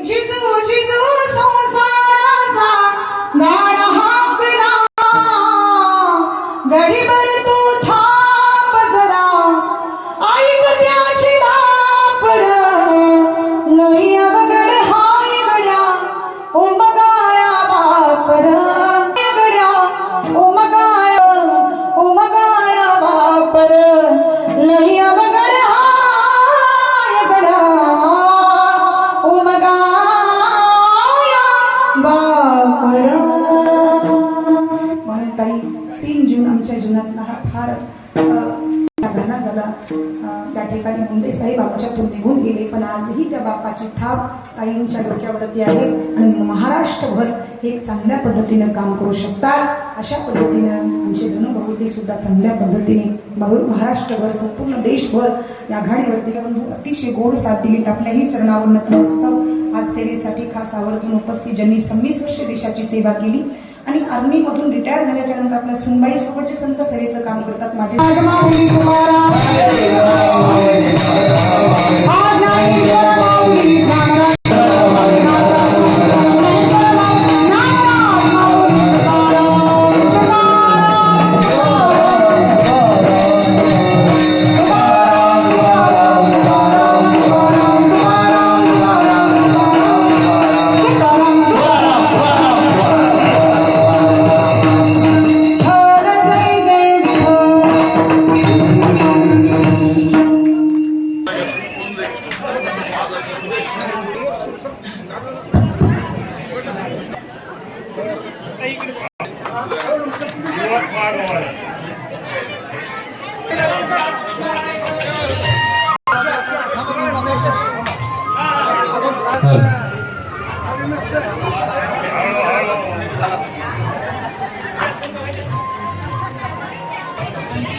जिजू जिजू संसाराचा गाणा हाकला, गडीभर तू थांब जरा, ऐक त्याची दापर, लई अवघड हाय गड्या उमगाया बापर, गड्या उमगाया बापर, लई अवघड हाय गड्या उमगाया बापर. म्हणून ताई 3 जून आमच्या जीवनात हा फार घाना झाला. त्या ठिकाणी मुंडे साहेब आमच्यातून निघून गेले, पण आजही त्या बापाची थाप ताईंच्या डोक्यावरती आहे आणि महाराष्ट्रभर एक चांगल्या पद्धतीने काम करू शकतात. अशा पद्धतीने आमचे धनुभाऊती सुद्धा चांगल्या पद्धतीने महाराष्ट्रभर संपूर्ण देशभर या आघाडीवरती बंधू अतिशय गोड साथ दिली. आपल्याही चरणावर नतमस्तक आज सेवेसाठी खास आवर्जून उपस्थित, ज्यांनी 26 वर्षे देशाची सेवा केली आणि आर्मी मधून रिटायर झाल्याच्या नंतर आपल्या सुनबाई सोबतचे संत सेवेचं काम करतात. माझे Halo.